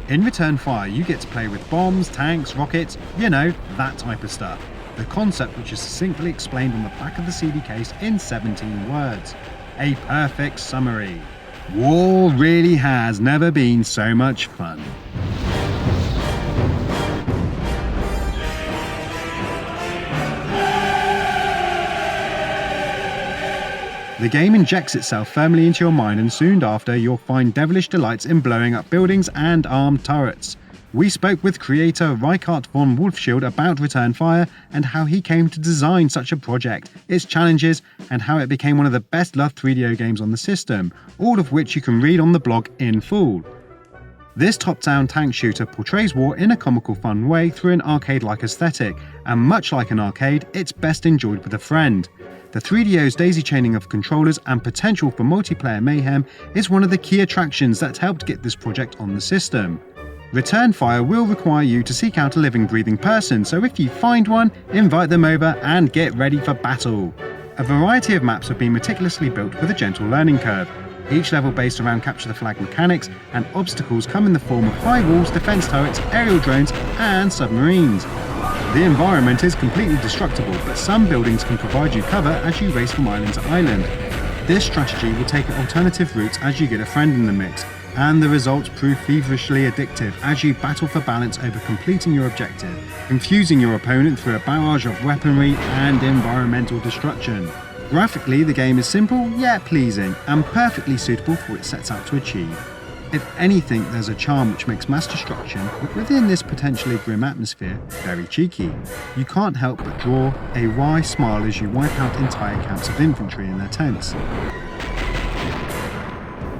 In Return Fire, you get to play with bombs, tanks, rockets, you know, that type of stuff. The concept which is succinctly explained on the back of the CD case in 17 words. A perfect summary. War really has never been so much fun. The game injects itself firmly into your mind, and soon after you'll find devilish delights in blowing up buildings and armed turrets. We spoke with creator Reichart Von Wolfsheild about Return Fire and how he came to design such a project, its challenges, and how it became one of the best loved 3DO games on the system, all of which you can read on the blog in full. This top-down tank shooter portrays war in a comical fun way through an arcade-like aesthetic, and much like an arcade, it's best enjoyed with a friend. The 3DO's daisy chaining of controllers and potential for multiplayer mayhem is one of the key attractions that helped get this project on the system. Return Fire will require you to seek out a living, breathing person, so if you find one, invite them over and get ready for battle. A variety of maps have been meticulously built with a gentle learning curve, each level based around capture the flag mechanics, and obstacles come in the form of high walls, defense turrets, aerial drones, and submarines. The environment is completely destructible, but some buildings can provide you cover as you race from island to island. This strategy will take alternative routes as you get a friend in the mix, and the results prove feverishly addictive as you battle for balance over completing your objective, confusing your opponent through a barrage of weaponry and environmental destruction. Graphically, the game is simple yet pleasing, and perfectly suitable for what it sets out to achieve. If anything, there's a charm which makes mass destruction, but within this potentially grim atmosphere, very cheeky. You can't help but draw a wry smile as you wipe out entire camps of infantry in their tents.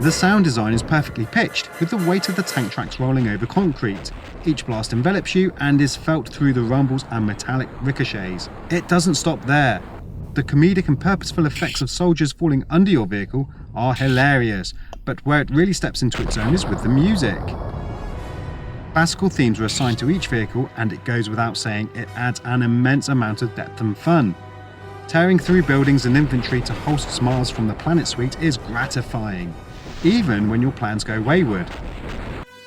The sound design is perfectly pitched, with the weight of the tank tracks rolling over concrete. Each blast envelops you and is felt through the rumbles and metallic ricochets. It doesn't stop there. The comedic and purposeful effects of soldiers falling under your vehicle are hilarious, but where it really steps into its own is with the music. Classical themes are assigned to each vehicle, and it goes without saying it adds an immense amount of depth and fun. Tearing through buildings and infantry to host smiles from the Planet Suite is gratifying, even when your plans go wayward.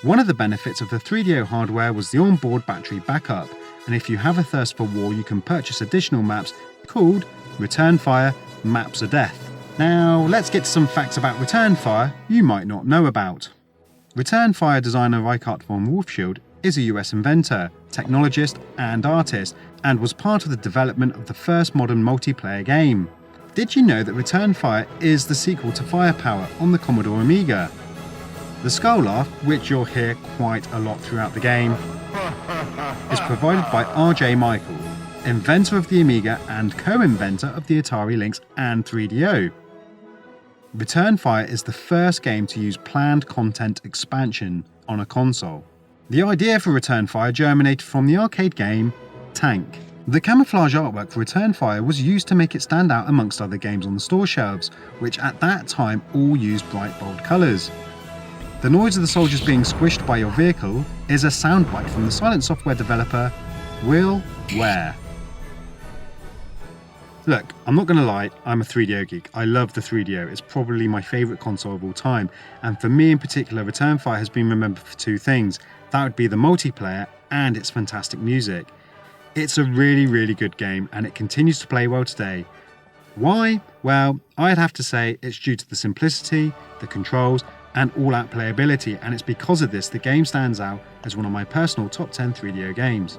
One of the benefits of the 3DO hardware was the onboard battery backup, and if you have a thirst for war, you can purchase additional maps called Return Fire Maps of Death. Now, let's get to some facts about Return Fire you might not know about. Return Fire designer Reichart Von Wolfsheild is a US inventor, technologist, and artist, and was part of the development of the first modern multiplayer game. Did you know that Return Fire is the sequel to Firepower on the Commodore Amiga? The skull laugh, which you'll hear quite a lot throughout the game, is provided by RJ Michael, inventor of the Amiga and co-inventor of the Atari Lynx and 3DO. Return Fire is the first game to use planned content expansion on a console. The idea for Return Fire germinated from the arcade game Tank. The camouflage artwork for Return Fire was used to make it stand out amongst other games on the store shelves, which at that time all used bright bold colours. The noise of the soldiers being squished by your vehicle is a soundbite from the silent software developer Will Ware. Look, I'm not going to lie, I'm a 3DO geek. I love the 3DO. It's probably my favourite console of all time. And for me in particular, Return Fire has been remembered for two things. That would be the multiplayer and its fantastic music. It's a really, really good game, and it continues to play well today. Why? Well, I'd have to say it's due to the simplicity, the controls, and all-out playability, and it's because of this the game stands out as one of my personal top 10 3DO games.